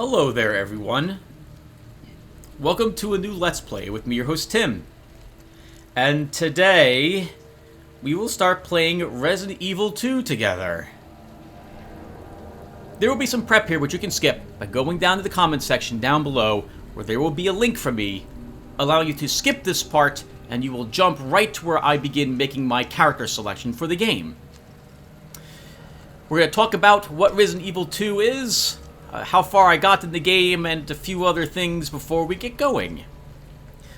Hello there, everyone. Welcome to a new Let's Play with me, your host, Tim. And today, we will start playing Resident Evil 2 together. There will be some prep here which you can skip by going down to the comments section down below, where there will be a link from me, allowing you to skip this part, and you will jump right to where I begin making my character selection for the game. We're going to talk about what Resident Evil 2 is, how far I got in the game, and a few other things before we get going.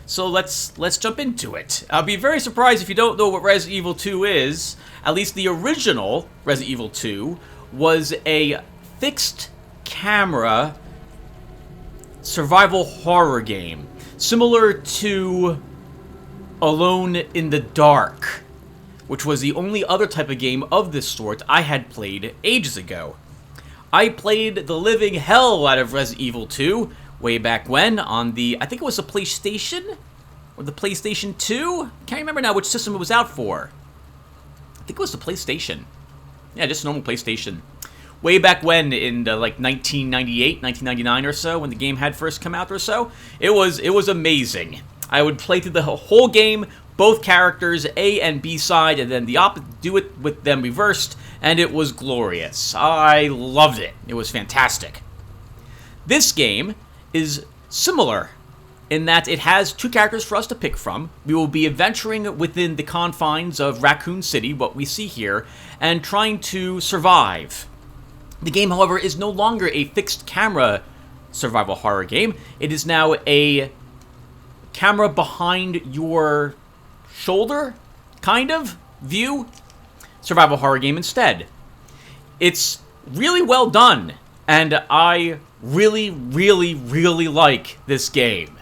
So let's jump into it. I'll be very surprised if you don't know what Resident Evil 2 is. At least the original Resident Evil 2 was a fixed camera survival horror game, similar to Alone in the Dark, which was the only other type of game of this sort I had played ages ago. I played the living hell out of Resident Evil 2 way back when on the, I think it was the PlayStation? Or the PlayStation 2? Can't remember now which system it was out for. I think it was the PlayStation. Yeah, just a normal PlayStation. Way back when, in the, like 1998, 1999 or so, when the game had first come out or so, it was amazing. I would play through the whole game, both characters, A and B side, and then do it with them reversed, and it was glorious. I loved it. It was fantastic. This game is similar in that it has two characters for us to pick from. We will be adventuring within the confines of Raccoon City, what we see here, and trying to survive. The game, however, is no longer a fixed camera survival horror game. It is now a camera behind your shoulder, kind of, view survival horror game instead. It's really well done, and I really like this game.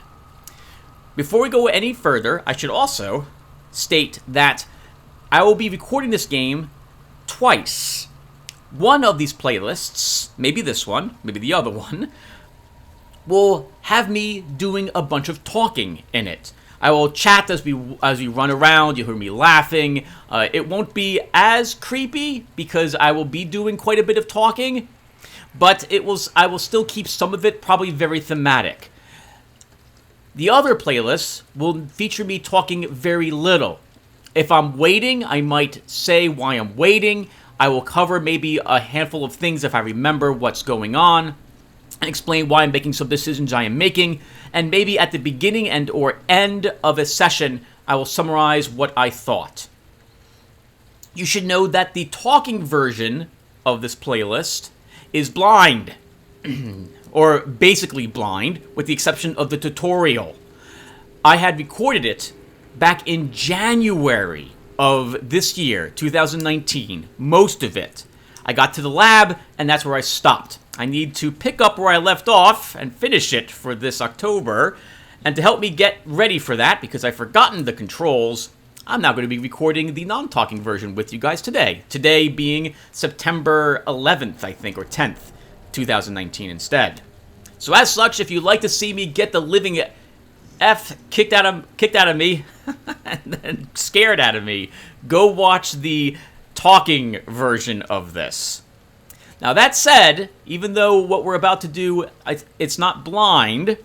Before we go any further, I should also state that I will be recording this game twice. One of these playlists, maybe this one, maybe the other one, will have me doing a bunch of talking in it. I will chat as we run around. You'll hear me laughing. It won't be as creepy because I will be doing quite a bit of talking, but I will still keep some of it probably very thematic. The other playlists will feature me talking very little. If I'm waiting, I might say why I'm waiting. I will cover maybe a handful of things if I remember what's going on, and explain why I'm making some decisions I am making, and maybe at the beginning and or end of a session, I will summarize what I thought. You should know that the talking version of this playlist is blind, or basically blind, with the exception of the tutorial. I had recorded it back in January of this year, 2019, most of it. I got to the lab, and that's where I stopped. I need to pick up where I left off and finish it for this October. And to help me get ready for that, because I've forgotten the controls, I'm now going to be recording the non-talking version with you guys today. Today being September 11th, I think, or 10th, 2019 instead. So as such, if you'd like to see me get the living F kicked out of me, and then scared out of me, go watch the talking version of this. Now that said, even though what we're about to do, it's not blind,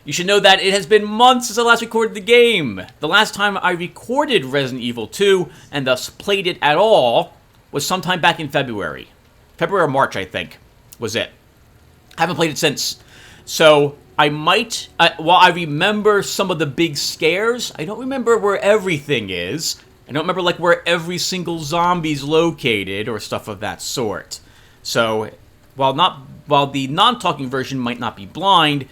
you should know that it has been months since I last recorded the game. The last time I recorded Resident Evil 2, and thus played it at all, was sometime back in February. February or March, I think, was it. I haven't played it since. So I might, while I remember some of the big scares, I don't remember where everything is. I don't remember, like, where every single zombie's located or stuff of that sort. So, while the non-talking version might not be blind,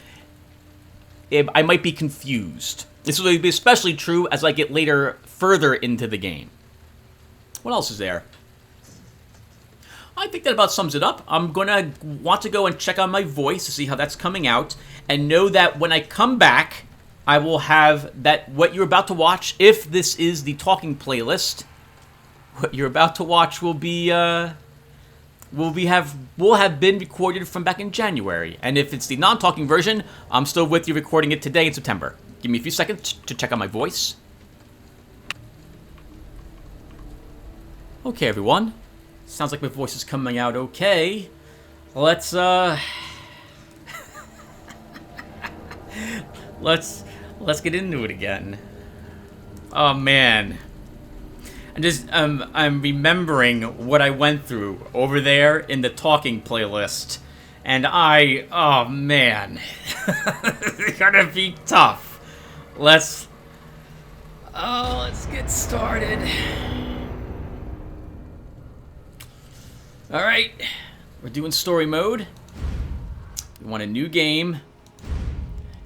I might be confused. This will be especially true as I get further into the game. What else is there? I think that about sums it up. I'm going to want to go and check on my voice to see how that's coming out, and know that when I come back, I will have that what you're about to watch, if this is the talking playlist, what you're about to watch will have been recorded from back in January. And if it's the non-talking version, I'm still with you recording it today in September. Give me a few seconds to check on my voice. Okay, everyone. Sounds like my voice is coming out okay. Let's let's get into it again. Oh man. I'm remembering what I went through over there in the talking playlist. And oh man. It's gonna be tough. Let's get started. Alright. We're doing story mode. We want a new game.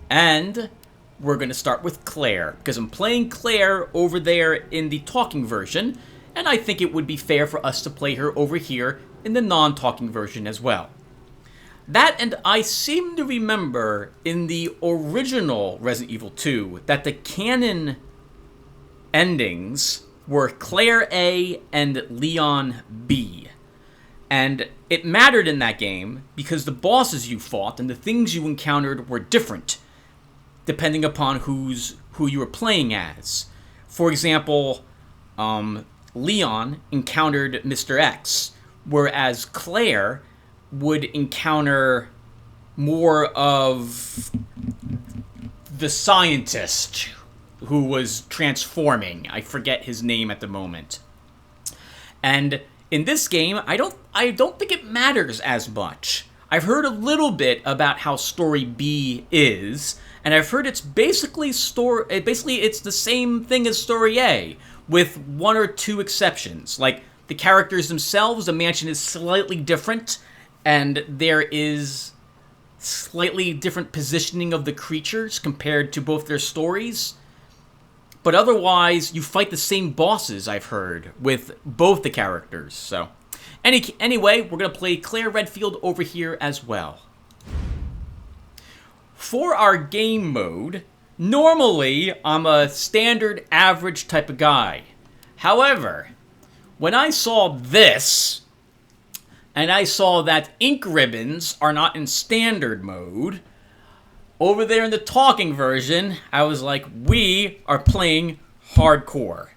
And we're going to start with Claire, because I'm playing Claire over there in the talking version, and I think it would be fair for us to play her over here in the non-talking version as well. That, and I seem to remember in the original Resident Evil 2 that the canon endings were Claire A and Leon B. And it mattered in that game because the bosses you fought and the things you encountered were different depending upon who you were playing as. For example, Leon encountered Mr. X, whereas Claire would encounter more of the scientist who was transforming. I forget his name at the moment. And in this game, I don't think it matters as much. I've heard a little bit about how Story B is, and I've heard it's basically it's the same thing as Story A, with one or two exceptions. Like, the characters themselves, the mansion is slightly different, and there is slightly different positioning of the creatures compared to both their stories. But otherwise, you fight the same bosses, I've heard, with both the characters. So, anyway, we're going to play Claire Redfield over here as well. For our game mode, normally I'm a standard average type of guy. However, when I saw this, and I saw that ink ribbons are not in standard mode, over there in the talking version, I was like, we are playing hardcore.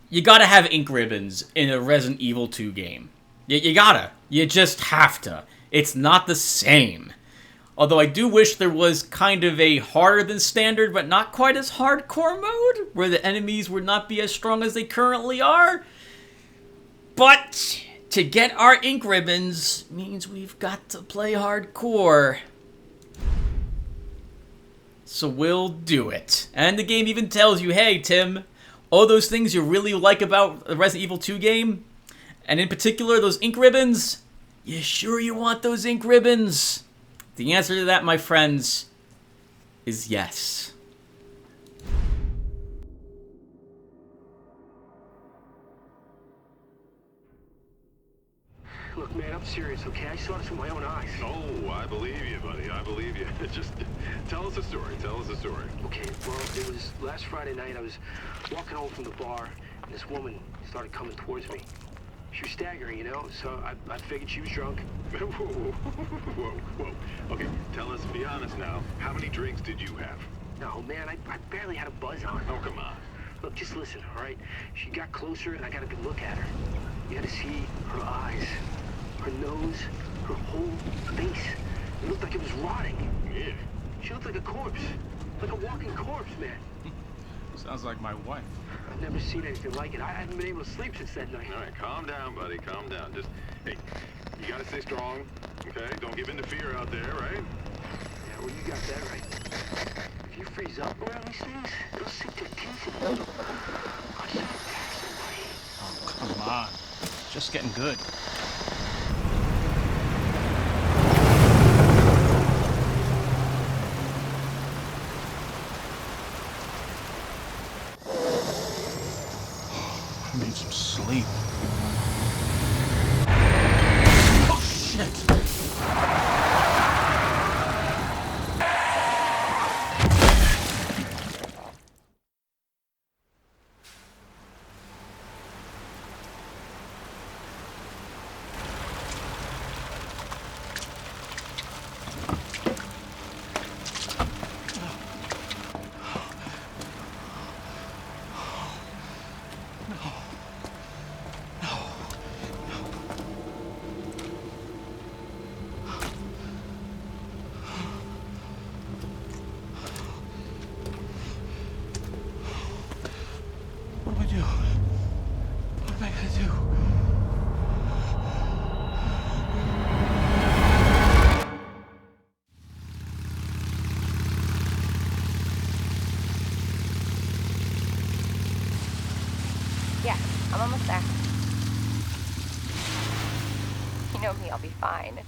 You gotta have ink ribbons in a Resident Evil 2 game. You gotta. You just have to. It's not the same. Although I do wish there was kind of a harder than standard, but not quite as hardcore mode, where the enemies would not be as strong as they currently are. But to get our ink ribbons means we've got to play hardcore. So we'll do it. And the game even tells you, hey, Tim, all those things you really like about the Resident Evil 2 game, and in particular those ink ribbons, you sure you want those ink ribbons? The answer to that, my friends, is yes. Look, man, I'm serious, okay? I saw this with my own eyes. Oh, I believe you, buddy. I believe you. Just tell us a story. Tell us a story. Okay, well, it was last Friday night. I was walking home from the bar, and this woman started coming towards me. She was staggering, you know, so I figured she was drunk. Whoa, whoa, whoa. Okay, tell us, be honest now. How many drinks did you have? No, man, I barely had a buzz on. Oh, come on. Look, just listen, all right? She got closer, and I got a good look at her. You had to see her eyes, her nose, her whole face. It looked like it was rotting. Yeah. She looked like a corpse. Like a walking corpse, man. Sounds like my wife. I've never seen anything like it. I haven't been able to sleep since that night. All right, calm down, buddy. Calm down. Just, hey, you gotta stay strong, okay? Don't give in to fear out there, right? Yeah, well, you got that right. If you freeze up around these things, they'll sink their teeth in you. I saw it pass away. Oh, come on. It's just getting good. I need some sleep. Oh, shit. do? Yeah, I'm almost there. You know me, I'll be fine.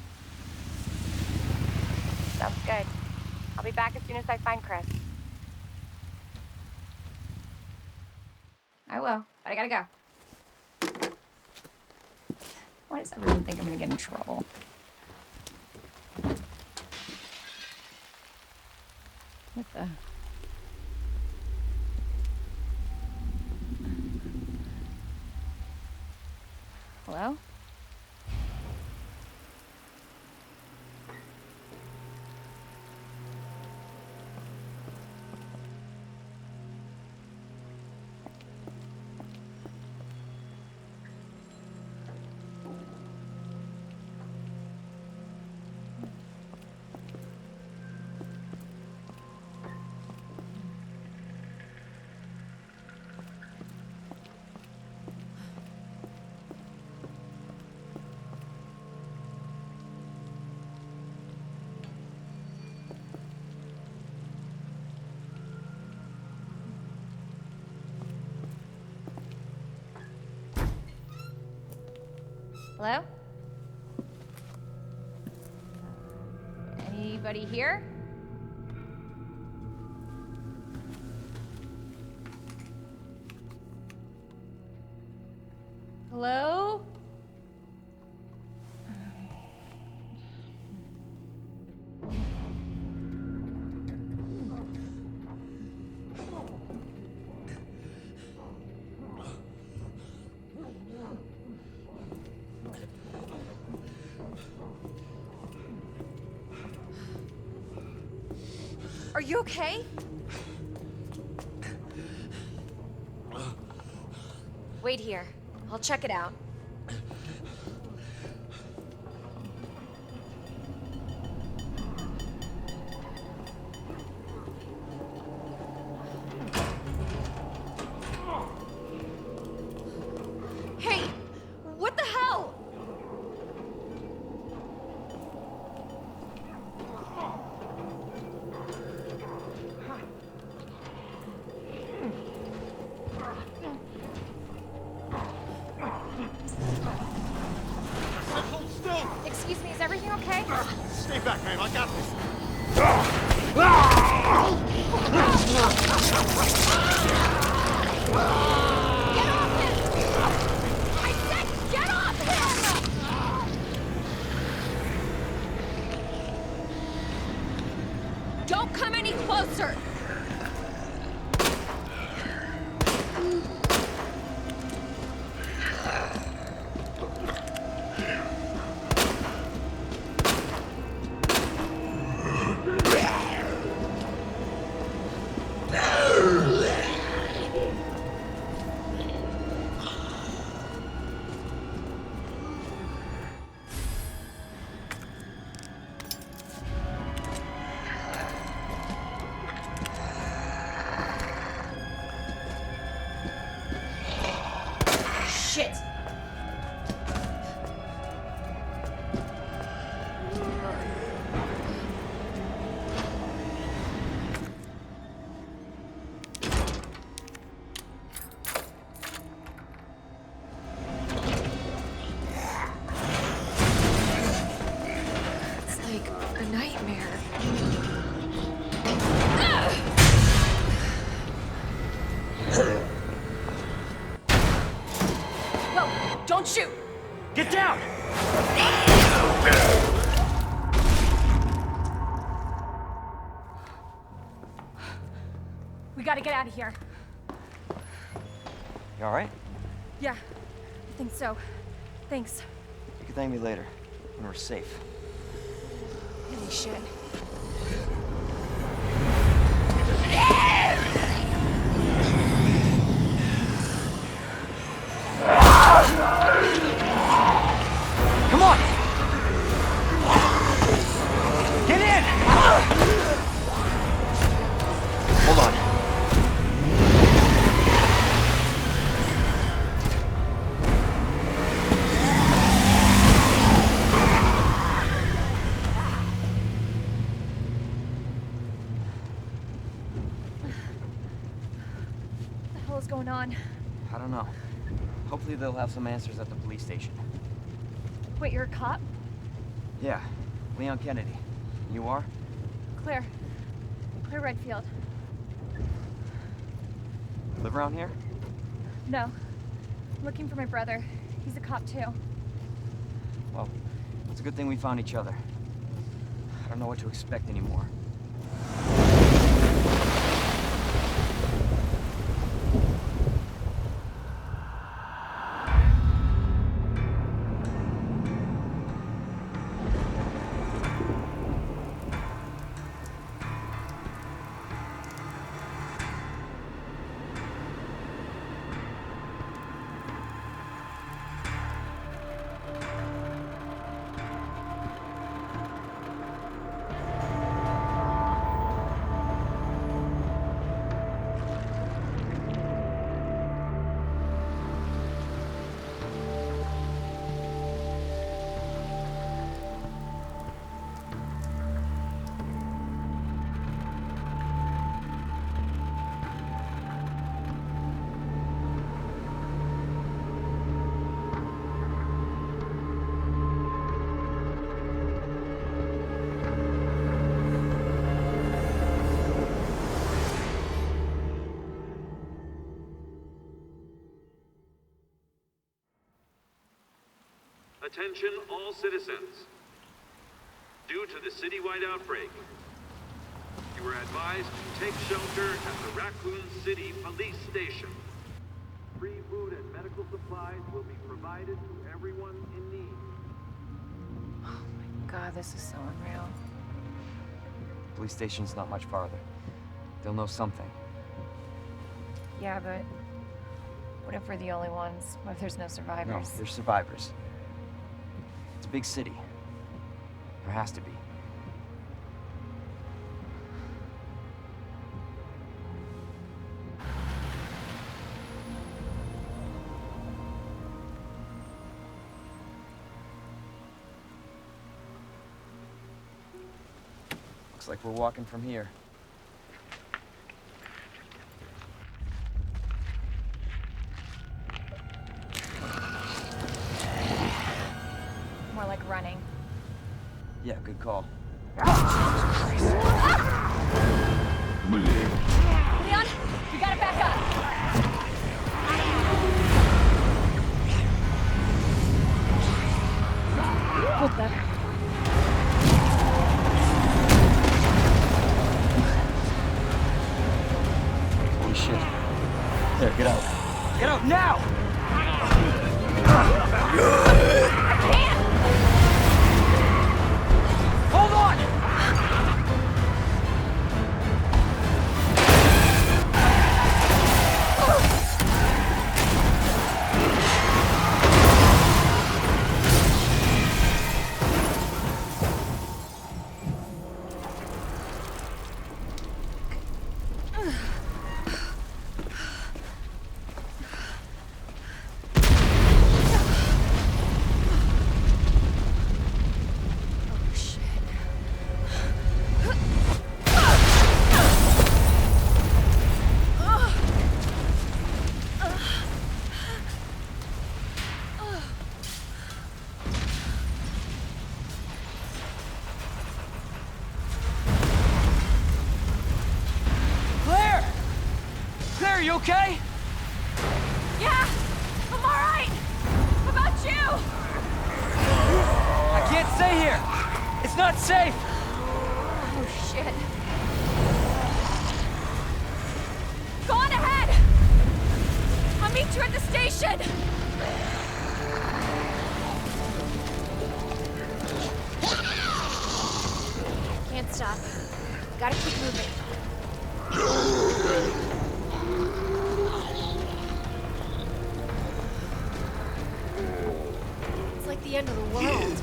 Sounds good. I'll be back as soon as I find Chris. I will, but I gotta go. Why does everyone think I'm gonna get in trouble? What the? Hello? Hello? Anybody here? Hello? Are you okay? Wait here. I'll check it out. Hey! What the hell? Hold still! Excuse me, is everything okay? Stay back, man. I got this. Get off him! I said get off him! Don't come any closer! Shit! It's like a nightmare. Whoa! Don't shoot! Get down! We gotta get out of here. You alright? Yeah, I think so. Thanks. You can thank me later, when we're safe. Really should. Come on! Get in! Hold on. going on? I don't know. Hopefully they'll have some answers at the police station. Wait, you're a cop? Yeah, Leon Kennedy. You are? Claire. Claire Redfield. Live around here? No. I'm looking for my brother. He's a cop too. Well, it's a good thing we found each other. I don't know what to expect anymore. Attention all citizens. Due to the citywide outbreak, you are advised to take shelter at the Raccoon City Police Station. Free food and medical supplies will be provided to everyone in need. Oh my god, this is so unreal. Police station's not much farther. They'll know something. Yeah, but what if we're the only ones? What if there's no No, survivors? there's survivors. It's a big city. There has to be. Looks like we're walking from here. More like running. Yeah, good call. Leon, you gotta back up. Oh, better. Holy shit. There, get out. Get out now! Hold on! Claire! Claire, you okay? Yeah, I'm all right. How about you? I can't stay here. It's not safe. Oh, shit. Go on ahead. I'll meet you at the station. Can't stop. Gotta keep moving. It's like the end of the world.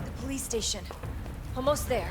The police station. Almost there.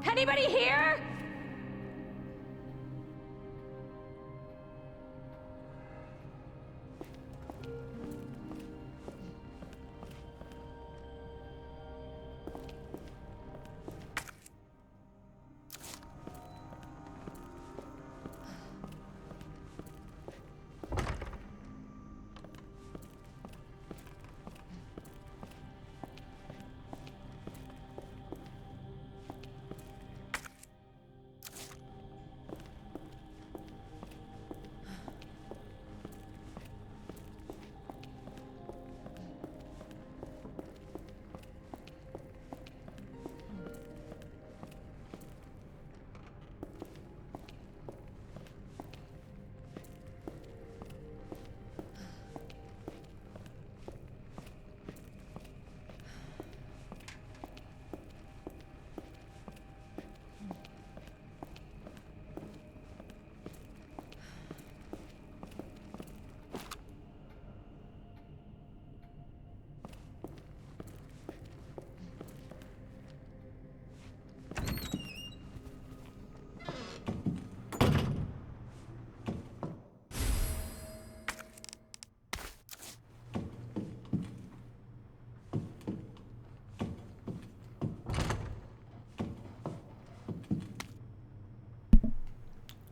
Anybody here?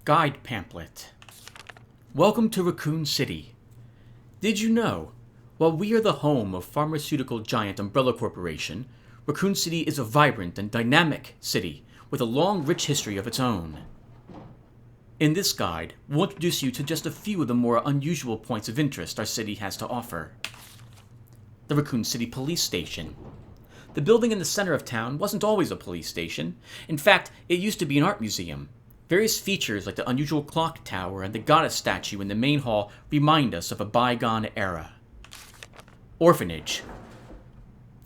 Guide pamphlet. Welcome to Raccoon City. Did you know, while we are the home of pharmaceutical giant Umbrella Corporation, Raccoon City is a vibrant and dynamic city with a long, rich history of its own. In this guide, we'll introduce you to just a few of the more unusual points of interest our city has to offer. The Raccoon City Police Station. The building in the center of town wasn't always a police station. In fact, it used to be an art museum. Various features like the unusual clock tower and the goddess statue in the main hall remind us of a bygone era. Orphanage.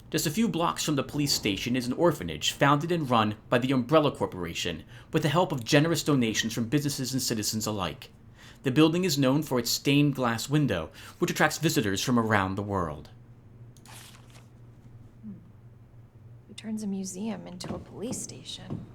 Just a few blocks from the police station is an orphanage founded and run by the Umbrella Corporation with the help of generous donations from businesses and citizens alike. The building is known for its stained glass window, which attracts visitors from around the world. Who turns a museum into a police station?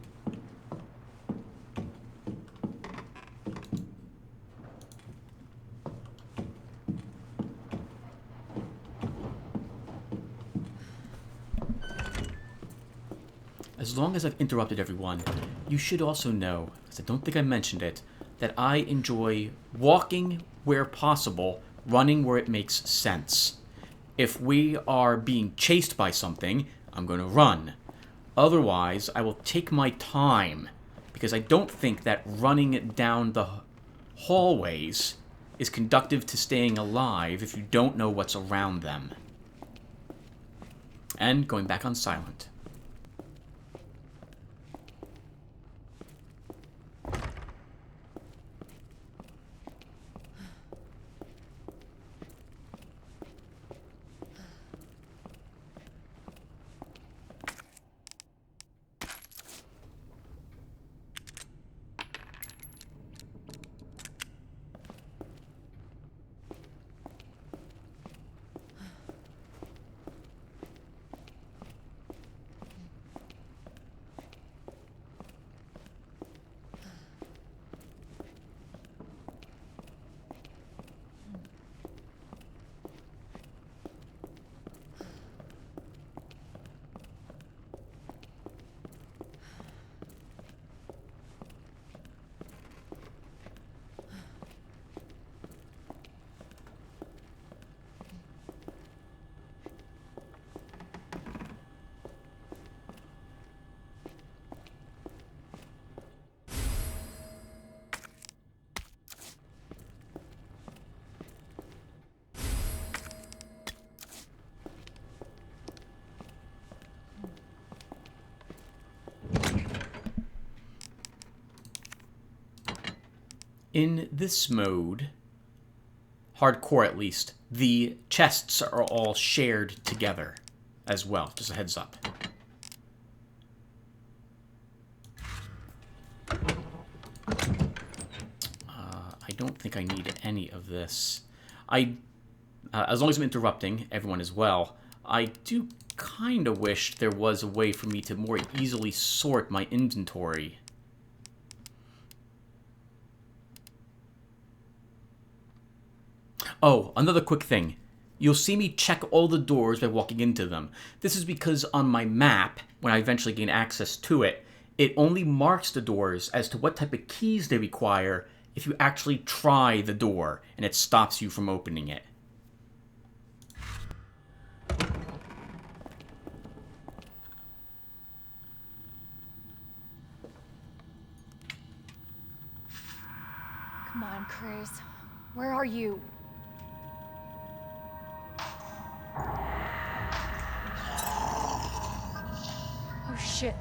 As long as I've interrupted everyone, you should also know, because I don't think I mentioned it, that I enjoy walking where possible, running where it makes sense. If we are being chased by something, I'm going to run. Otherwise, I will take my time, because I don't think that running down the hallways is conducive to staying alive if you don't know what's around them. And going back on silent. In this mode, hardcore at least, the chests are all shared together as well, just a heads up. I don't think I need any of this. As long as I'm interrupting everyone as well, I do kinda wish there was a way for me to more easily sort my inventory. Oh, another quick thing. You'll see me check all the doors by walking into them. This is because on my map, when I eventually gain access to it, it only marks the doors as to what type of keys they require if you actually try the door, and it stops you from opening it. Come on, Chris. Where are you? Oh shit.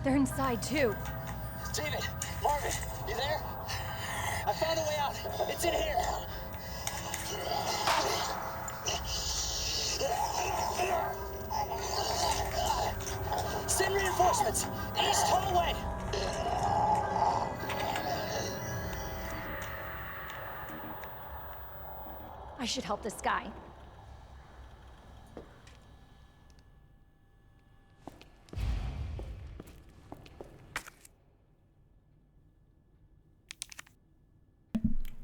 They're inside too. David, Marvin, you there? I found a way out. It's in here. Send reinforcements. East hallway. I should help this guy.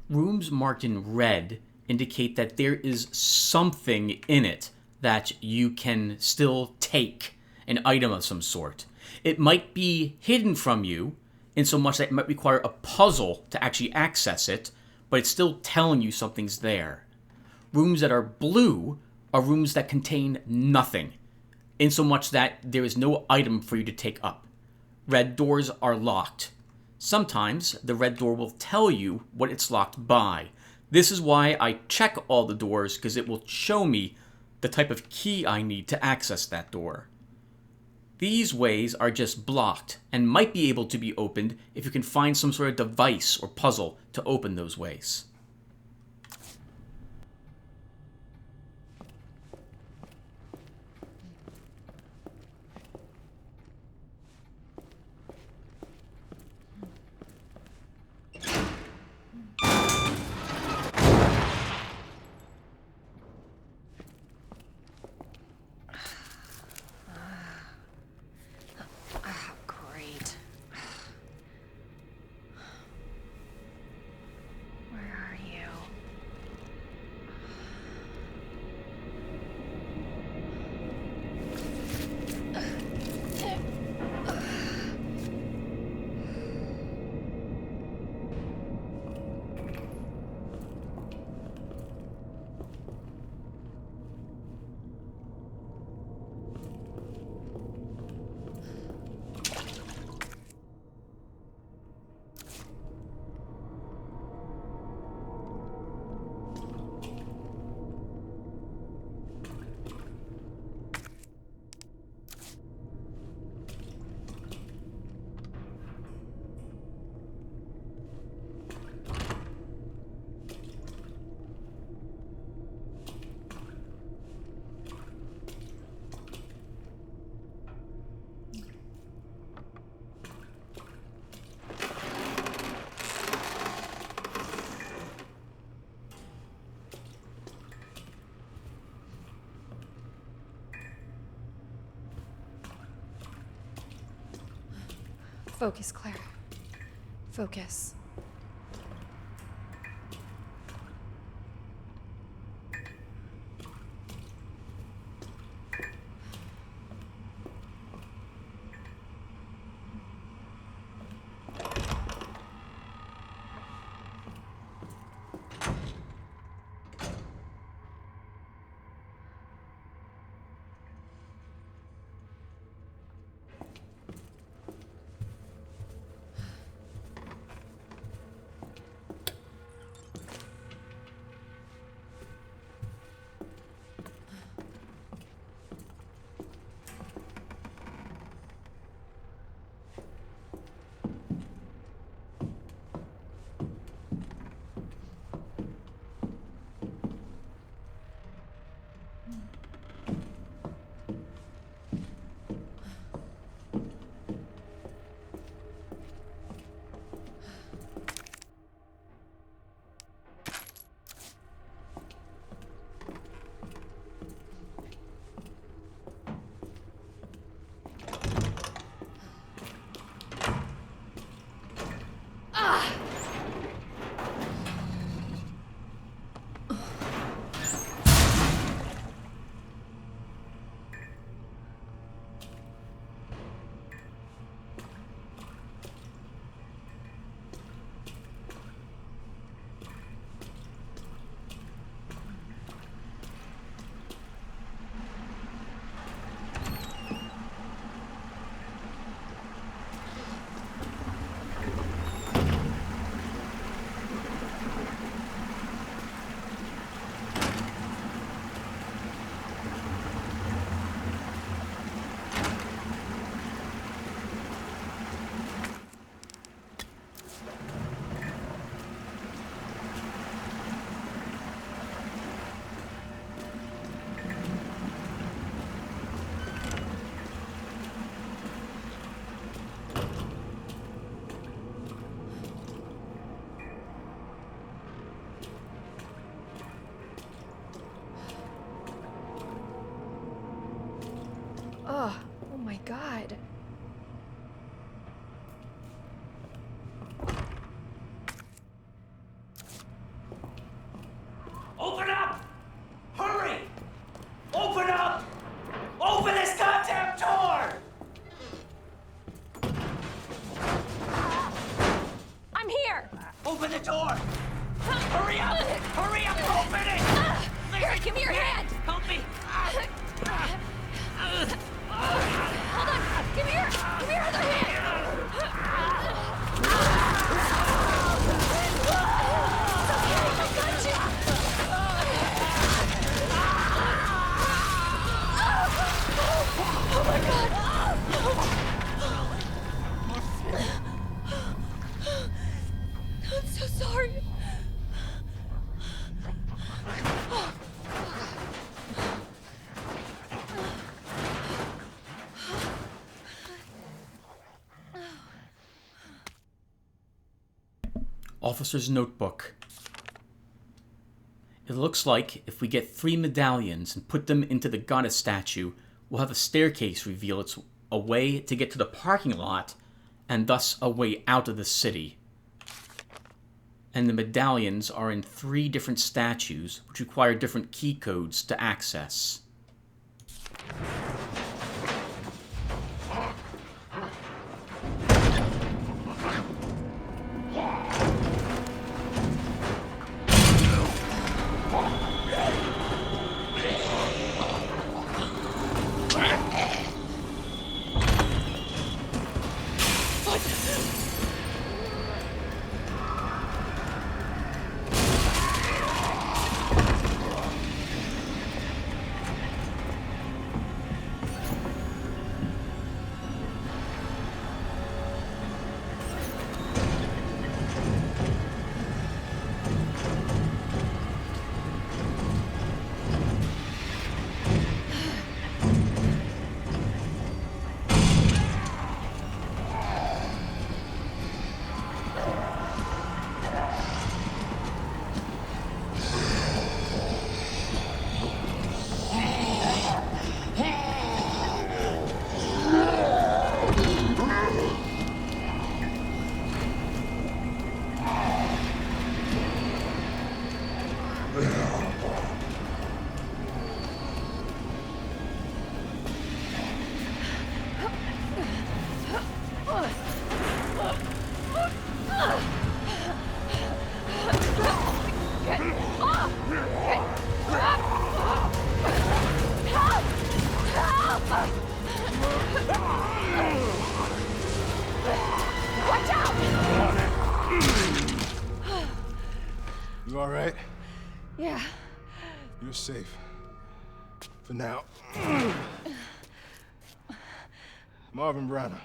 Rooms marked in red indicate that there is something in it that you can still take, an item of some sort. It might be hidden from you, in so much that it might require a puzzle to actually access it, but it's still telling you something's there. Rooms that are blue are rooms that contain nothing, in so much that there is no item for you to take up. Red doors are locked. Sometimes the red door will tell you what it's locked by. This is why I check all the doors, because it will show me the type of key I need to access that door. These ways are just blocked and might be able to be opened if you can find some sort of device or puzzle to open those ways. Great. Where are you? Focus, Claire. Focus. God. Open up! Hurry! Open up! Open this goddamn door! I'm here! Open the door! Hurry up! Hurry up! Open it! Here, give me your hand! Help me! Hold on! Give me your other hand! I'm so sorry. Officer's notebook. It looks like if we get 3 medallions and put them into the goddess statue, we'll have a staircase reveal it's a way to get to the parking lot and thus a way out of the city. And the medallions are in 3 different statues, which require different key codes to access. You all right? Yeah. You're safe. For now. Marvin Browner.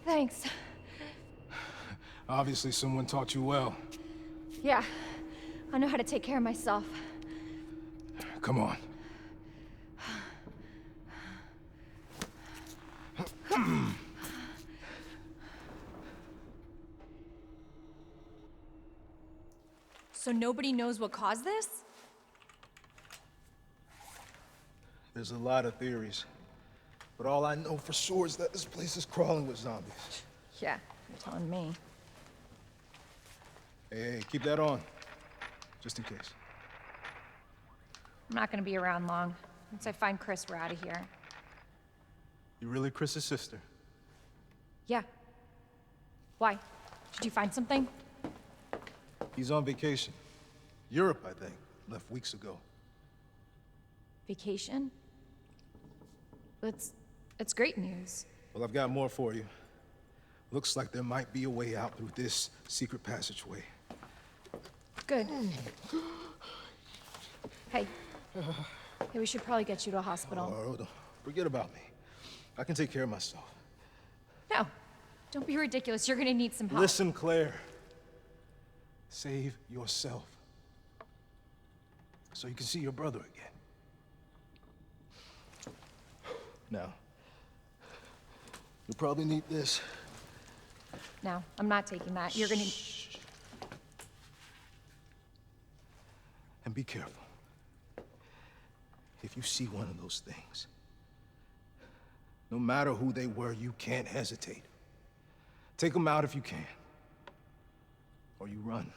Thanks. Obviously someone taught you well. Yeah. I know how to take care of myself. Come on. So nobody knows what caused this? There's a lot of theories. But all I know for sure is that this place is crawling with zombies. Yeah, you're telling me. Hey, keep that on. Just in case. I'm not gonna be around long. Once I find Chris, we're out of here. You really Chris's sister? Yeah. Why? Did you find something? He's on vacation. Europe, I think. Left weeks ago. Vacation? It's great news. Well, I've got more for you. Looks like there might be a way out through this secret passageway. Good. Hey. Hey, we should probably get you to a hospital. Oh, don't forget about me. I can take care of myself. No. Don't be ridiculous. You're gonna need some help. Listen, Claire. Save yourself. So you can see your brother again. Now, you'll probably need this. No, I'm not taking that. You're gonna... And be careful. If you see one of those things, no matter who they were, you can't hesitate. Take them out if you can. Or you run.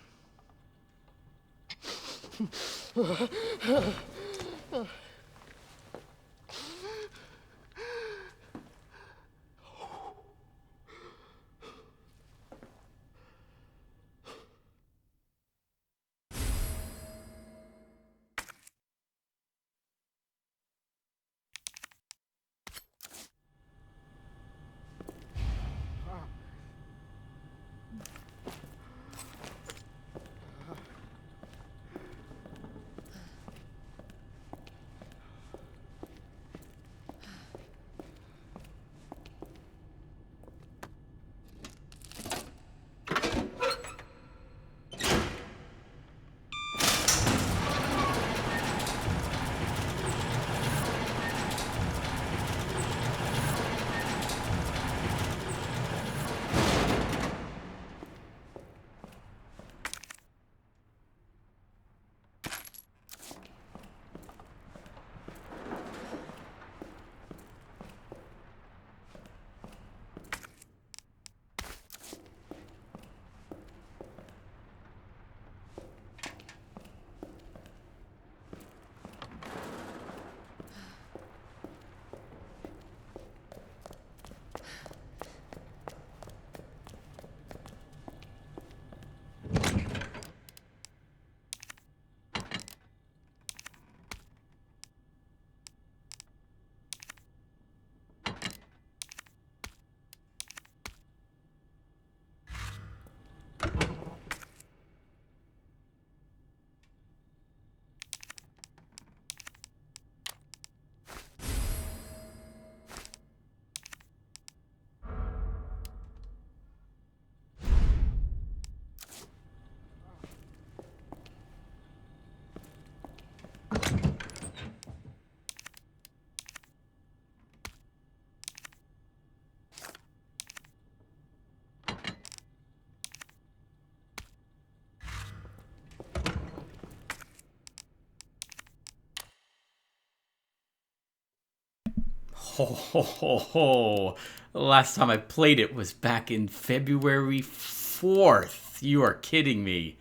Ho ho ho ho. The last time I played it was back in February 4th. You are kidding me.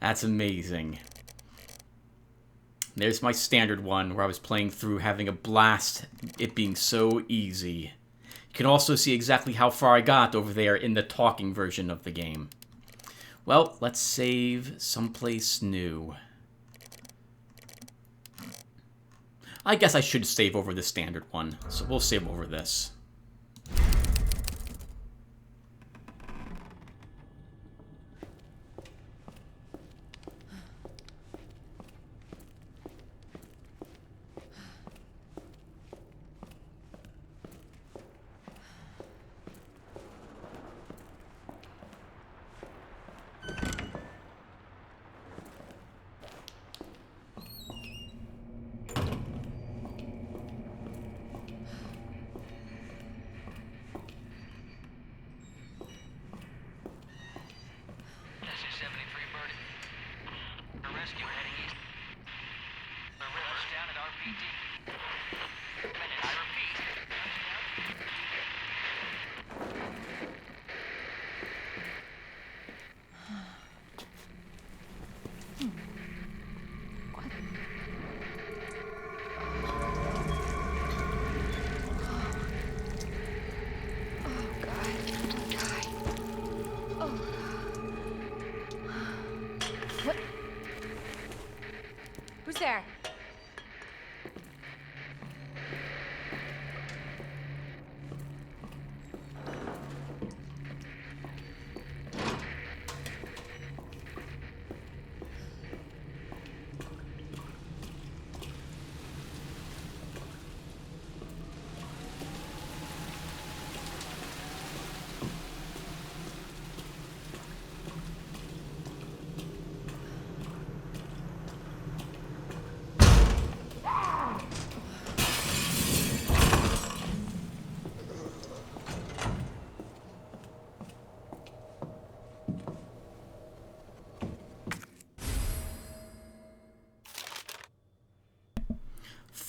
That's amazing. There's my standard one where I was playing through having a blast, it being so easy. You can also see exactly how far I got over there in the talking version of the game. Well, let's save someplace new. I guess I should save over the standard one, so we'll save over this.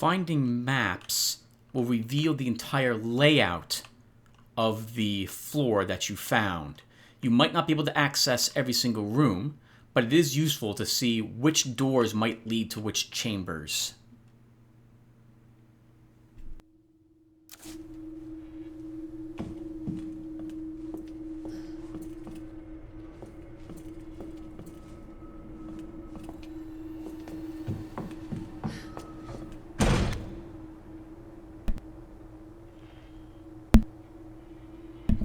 finding maps will reveal the entire layout of the floor that you found. You might not be able to access every single room, but it is useful to see which doors might lead to which chambers.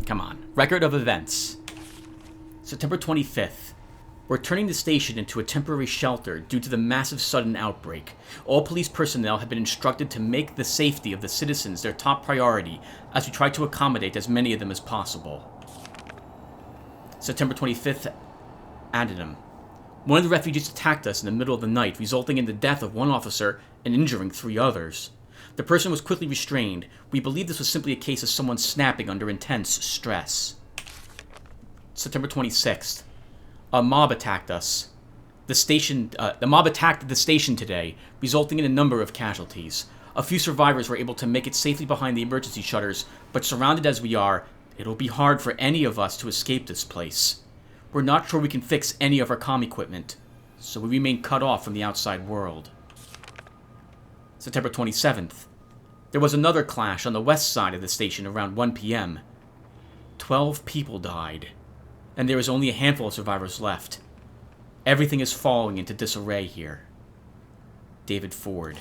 Come on. Record of events. September 25th. We're turning the station into a temporary shelter due to the massive sudden outbreak. All police personnel have been instructed to make the safety of the citizens their top priority as we try to accommodate as many of them as possible. September 25th, Adenum. One of the refugees attacked us in the middle of the night, resulting in the death of one officer and injuring 3 others. The person was quickly restrained. We believe this was simply a case of someone snapping under intense stress. September 26th. A mob attacked us. The mob attacked the station today, resulting in a number of casualties. A few survivors were able to make it safely behind the emergency shutters, but surrounded as we are, it'll be hard for any of us to escape this place. We're not sure we can fix any of our comm equipment, so we remain cut off from the outside world. September 27th. There was another clash on the west side of the station around 1 p.m. 12 people died, and there is only a handful of survivors left. Everything is falling into disarray here. David Ford.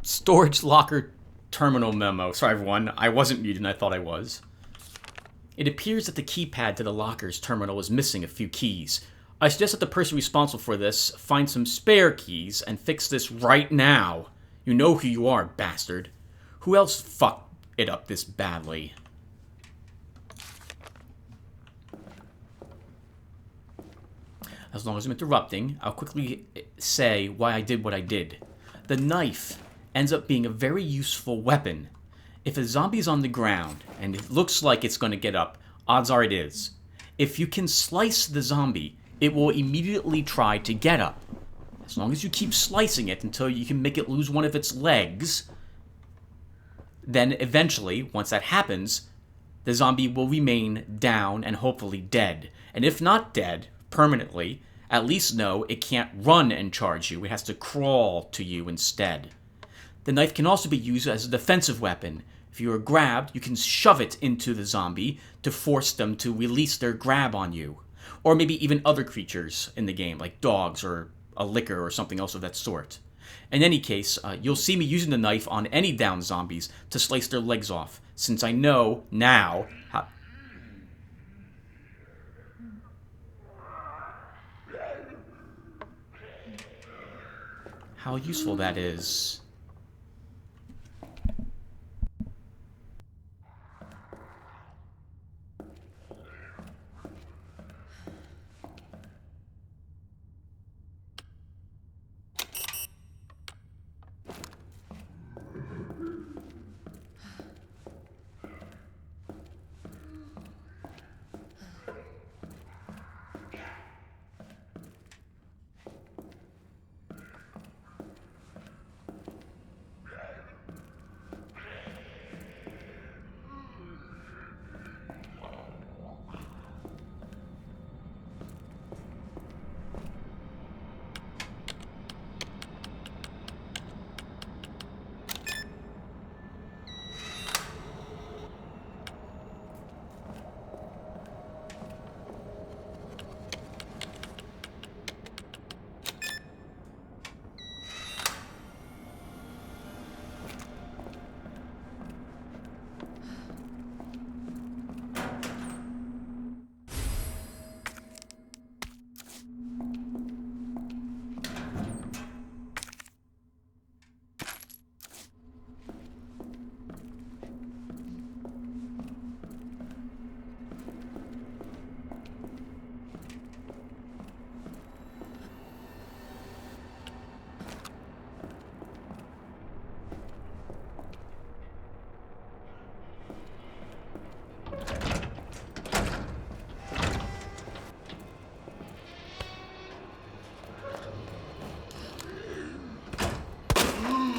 Storage locker terminal memo. Sorry, everyone. I wasn't muted and I thought I was. It appears that the keypad to the locker's terminal is missing a few keys. I suggest that the person responsible for this find some spare keys and fix this right now. You know who you are, bastard. Who else fucked it up this badly? As long as I'm interrupting, I'll quickly say why I did what I did. The knife ends up being a very useful weapon. If a zombie is on the ground and it looks like it's going to get up, odds are it is. If you can slice the zombie, it will immediately try to get up. As long as you keep slicing it until you can make it lose one of its legs, then eventually, once that happens, the zombie will remain down and hopefully dead. And if not dead permanently, at least know it can't run and charge you. It has to crawl to you instead. The knife can also be used as a defensive weapon. If you are grabbed, you can shove it into the zombie to force them to release their grab on you. Or maybe even other creatures in the game, like dogs or a licker or something else of that sort. In any case, you'll see me using the knife on any downed zombies to slice their legs off, since I know now how useful that is.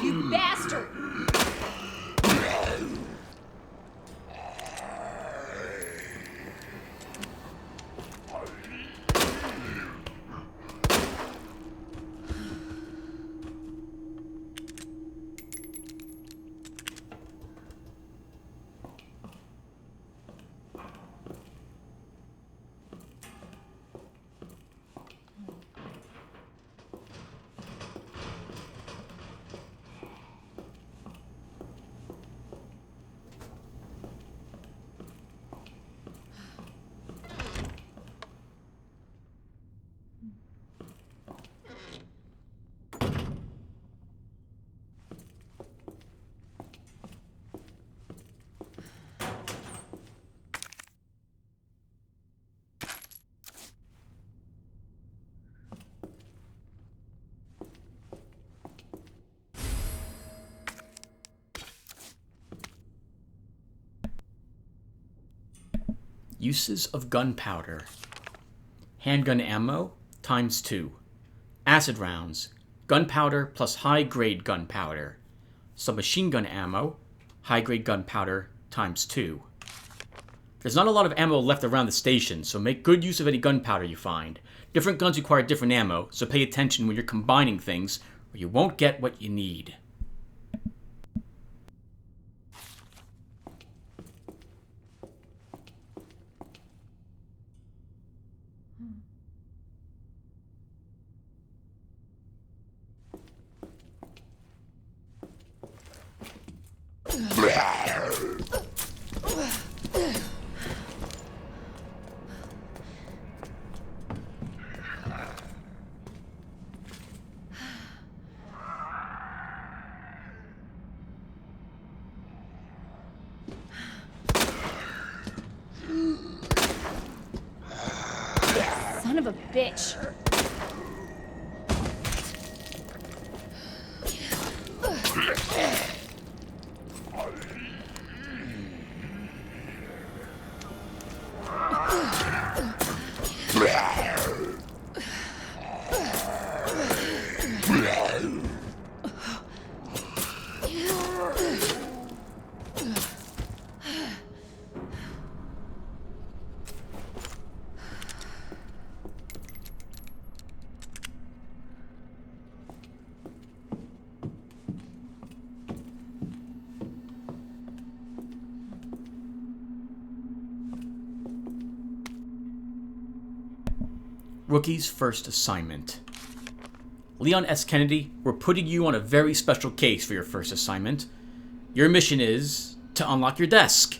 You bastard! Uses of gunpowder. Handgun ammo, ×2. Acid rounds. Gunpowder plus high-grade gunpowder. Submachine gun ammo, high-grade gunpowder, ×2. There's not a lot of ammo left around the station, so make good use of any gunpowder you find. Different guns require different ammo, so pay attention when you're combining things, or you won't get what you need. Son of a bitch. Rookie's first assignment. Leon S. Kennedy, we're putting you on a very special case for your first assignment. Your mission is to unlock your desk.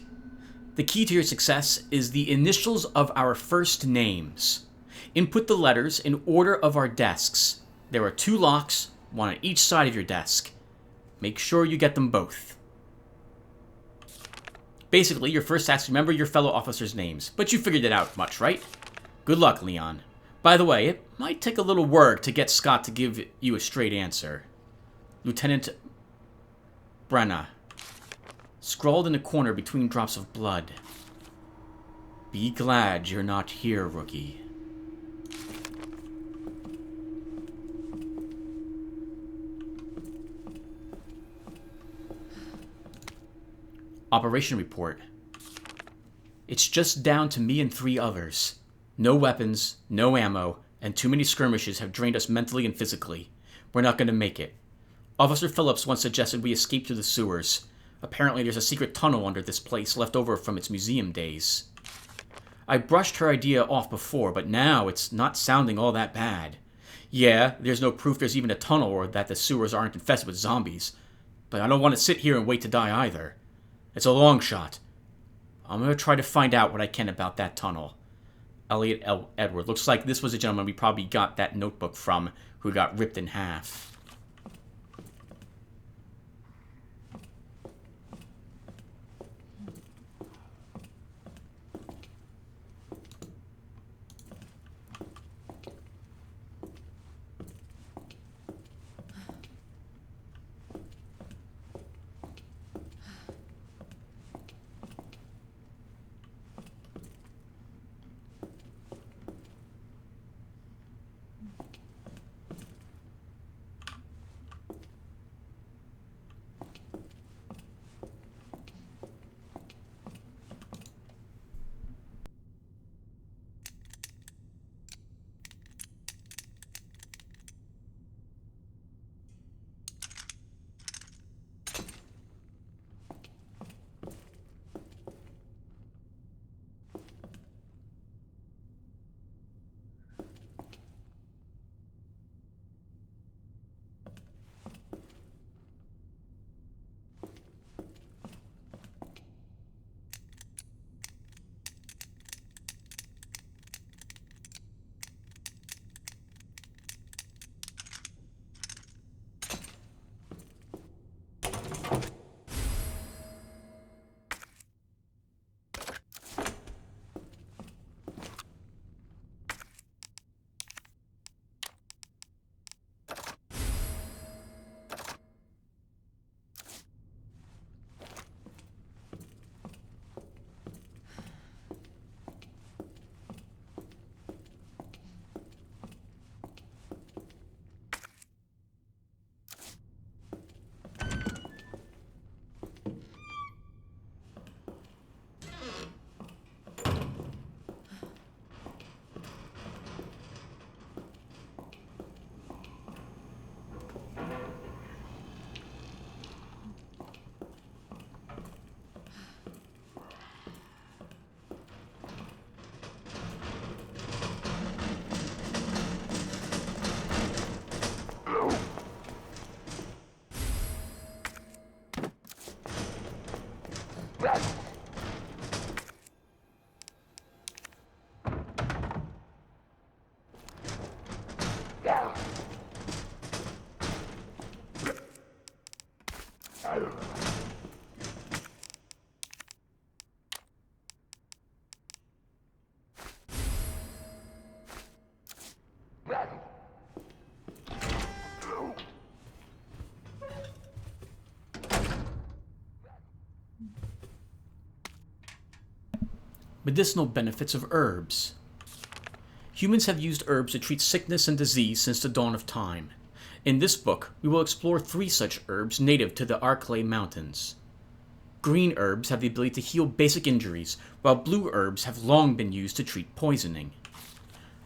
The key to your success is the initials of our first names. Input the letters in order of our desks. There are 2 locks, one on each side of your desk. Make sure you get them both. Basically, your first task is remember your fellow officers' names, but you figured it out much, right? Good luck, Leon. By the way, it might take a little work to get Scott to give you a straight answer. Lieutenant Brenna. Scrawled in a corner between drops of blood. Be glad you're not here, rookie. Operation report. It's just down to me and 3 others. No weapons, no ammo, and too many skirmishes have drained us mentally and physically. We're not going to make it. Officer Phillips once suggested we escape through the sewers. Apparently there's a secret tunnel under this place left over from its museum days. I brushed her idea off before, but now it's not sounding all that bad. Yeah, there's no proof there's even a tunnel or that the sewers aren't infested with zombies. But I don't want to sit here and wait to die either. It's a long shot. I'm going to try to find out what I can about that tunnel. Elliot Edward. Looks like this was a gentleman we probably got that notebook from who got ripped in half. Medicinal benefits of herbs. Humans have used herbs to treat sickness and disease since the dawn of time. In this book, we will explore 3 such herbs native to the Arklay Mountains. Green herbs have the ability to heal basic injuries, while blue herbs have long been used to treat poisoning.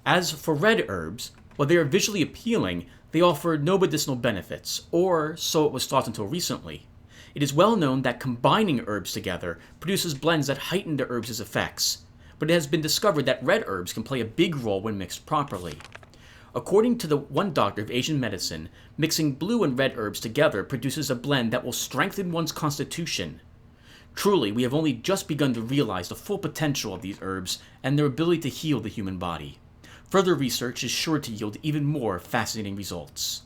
As for red herbs, while they are visually appealing, they offer no medicinal benefits, or so it was thought until recently. It is well known that combining herbs together produces blends that heighten the herbs' effects, but it has been discovered that red herbs can play a big role when mixed properly. According to the one doctor of Asian medicine, mixing blue and red herbs together produces a blend that will strengthen one's constitution. Truly, we have only just begun to realize the full potential of these herbs and their ability to heal the human body. Further research is sure to yield even more fascinating results.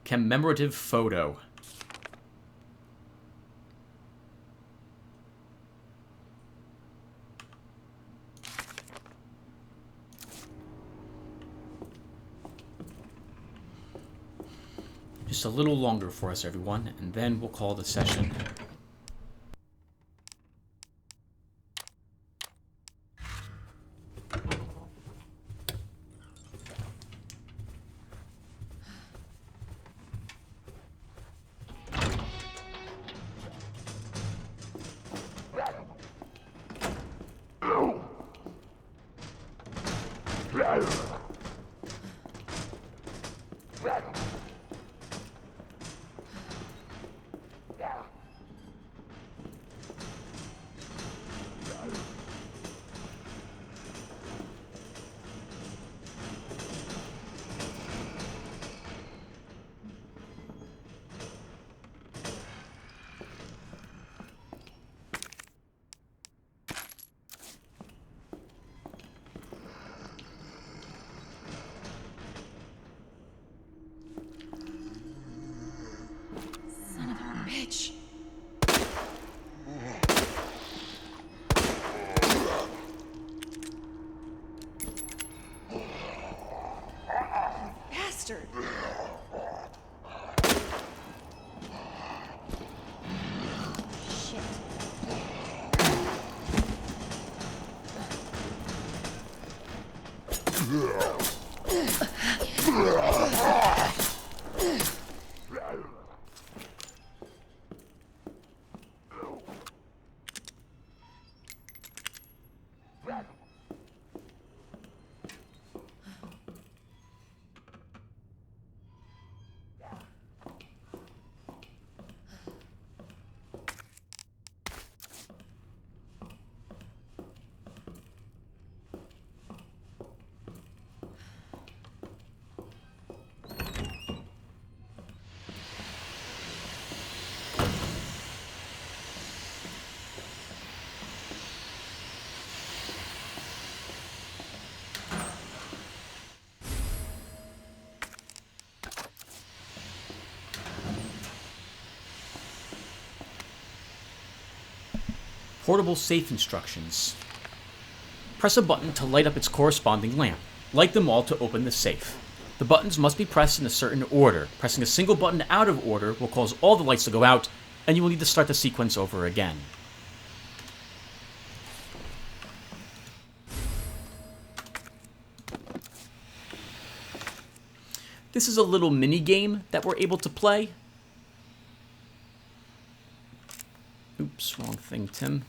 Commemorative photo. Just a little longer for us, everyone, and then we'll call the session. Bitch. Bastard. Shit. Portable safe instructions. Press a button to light up its corresponding lamp. Light them all to open the safe. The buttons must be pressed in a certain order. Pressing a single button out of order will cause all the lights to go out, and you will need to start the sequence over again. This is a little mini game that we're able to play. Oops, wrong thing, Tim.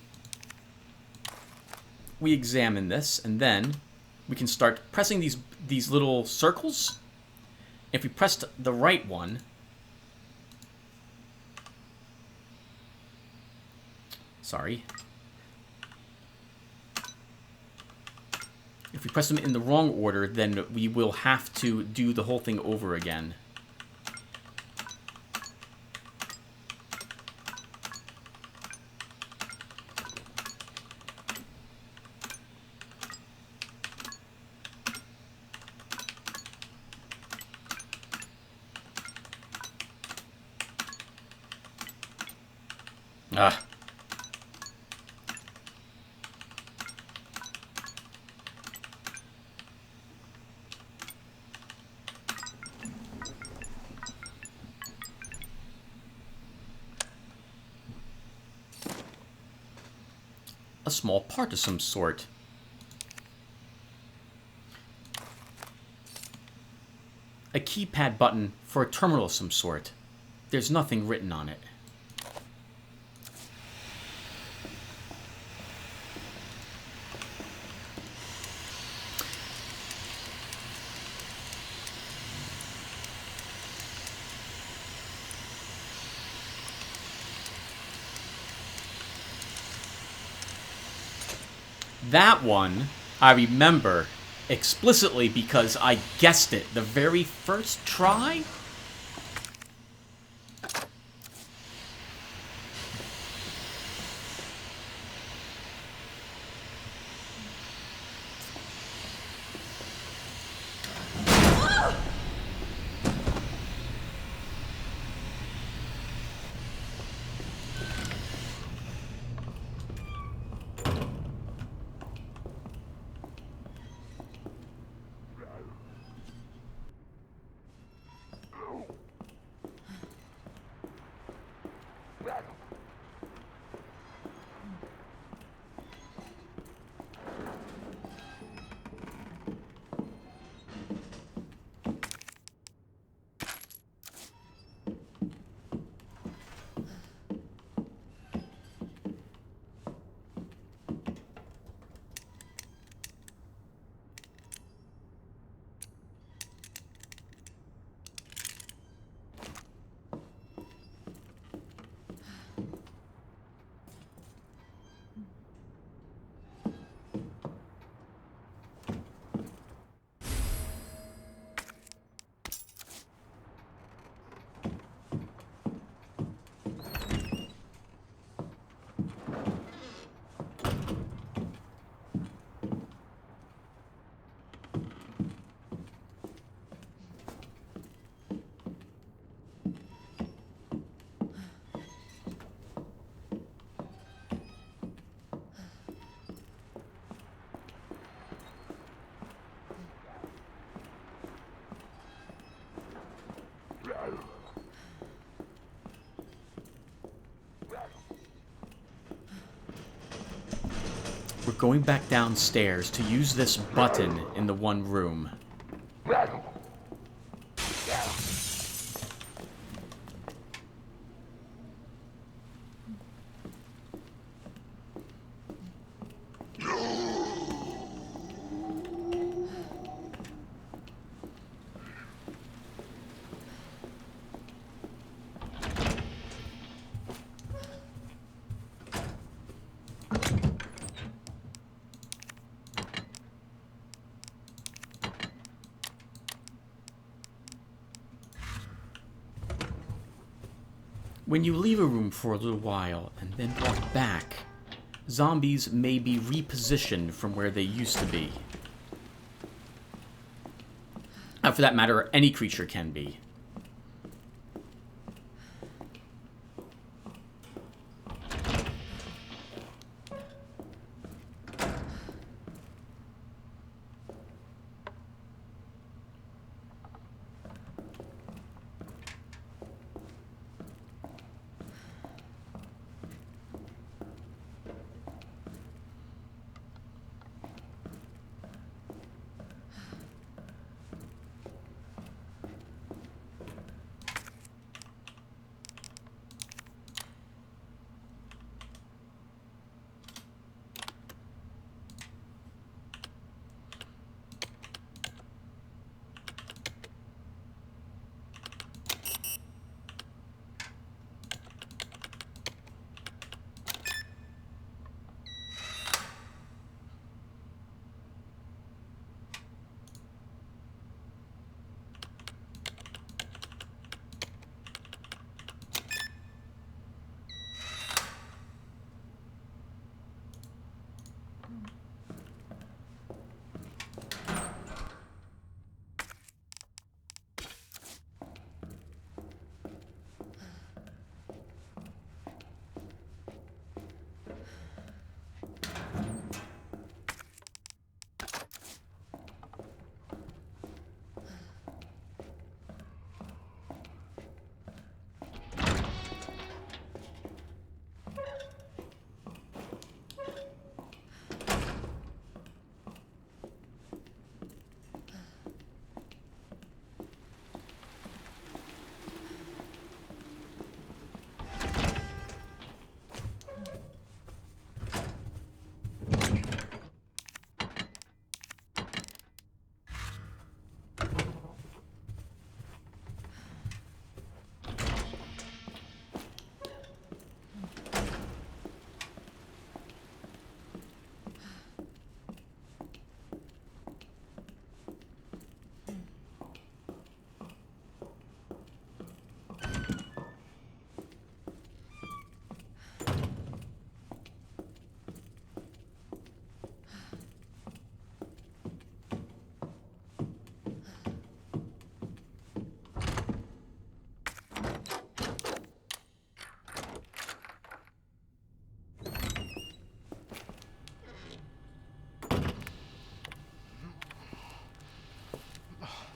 We examine this, and then we can start pressing these little circles. If we pressed the right one, sorry. If we press them in the wrong order, then we will have to do the whole thing over again. Ah. A small part of some sort. A keypad button for a terminal of some sort. There's nothing written on it. That one, I remember explicitly because I guessed it the very first try. We're going back downstairs to use this button in the one room. When you leave a room for a little while and then walk back, zombies may be repositioned from where they used to be. For that matter, any creature can be.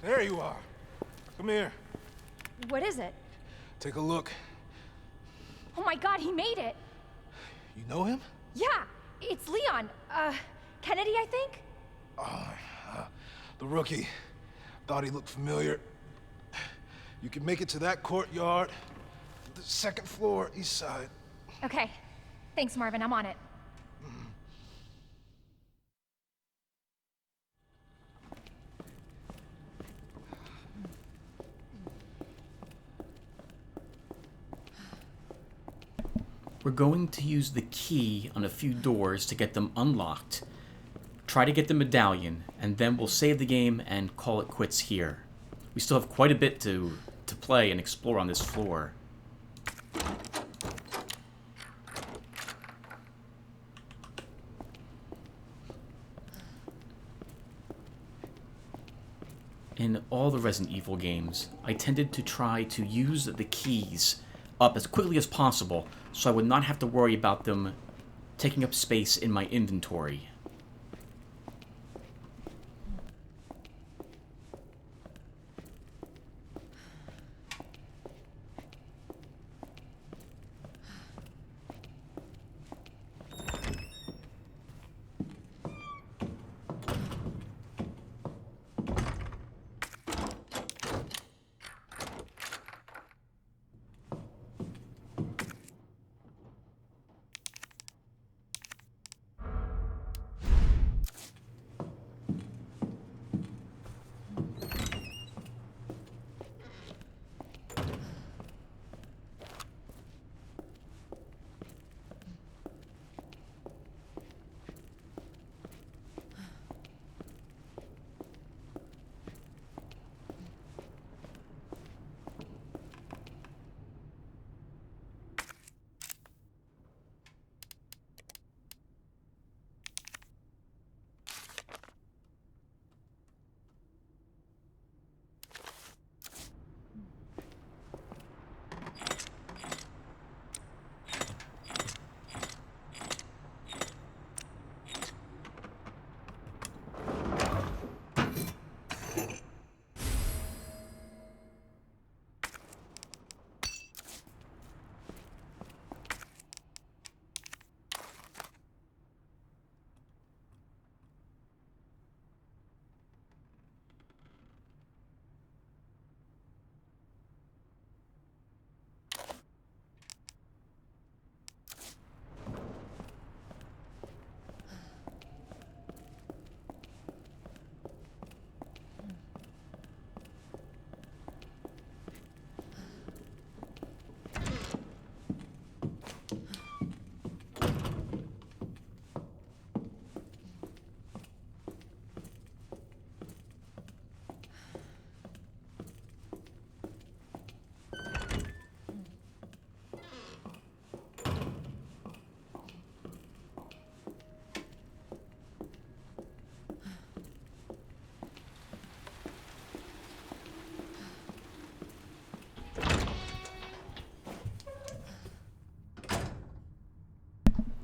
There you are. Come here. What is it? Take a look. Oh my god, he made it! You know him? Yeah, it's Leon. Kennedy, I think? The rookie. Thought he looked familiar. You can make it to that courtyard. The second floor, east side. Okay. Thanks, Marvin. I'm on it. We're going to use the key on a few doors to get them unlocked. Try to get the medallion, and then we'll save the game and call it quits here. We still have quite a bit to play and explore on this floor. In all the Resident Evil games, I tended to try to use the keys up as quickly as possible so I would not have to worry about them taking up space in my inventory.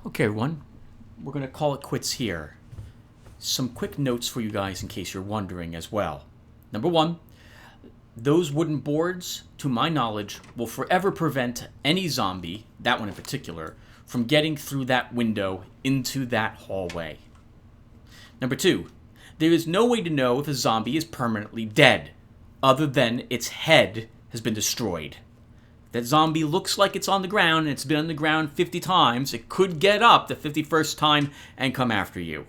Okay, everyone, we're going to call it quits here. Some quick notes for you guys in case you're wondering as well. Number one, those wooden boards, to my knowledge, will forever prevent any zombie, that one in particular, from getting through that window into that hallway. Number two, there is no way to know if a zombie is permanently dead, other than its head has been destroyed. That zombie looks like it's on the ground, and it's been on the ground 50 times. It could get up the 51st time and come after you.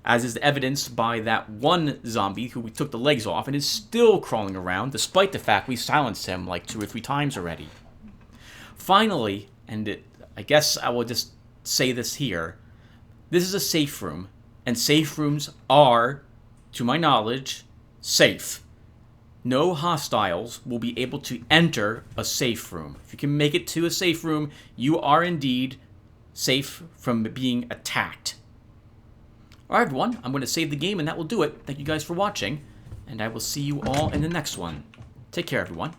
As is evidenced by that one zombie who we took the legs off and is still crawling around, despite the fact we silenced him like 2 or 3 times already. Finally, I guess I will just say this here, this is a safe room, and safe rooms are, to my knowledge, safe. No hostiles will be able to enter a safe room. If you can make it to a safe room, you are indeed safe from being attacked. Alright everyone, I'm going to save the game and that will do it. Thank you guys for watching, and I will see you all in the next one. Take care everyone.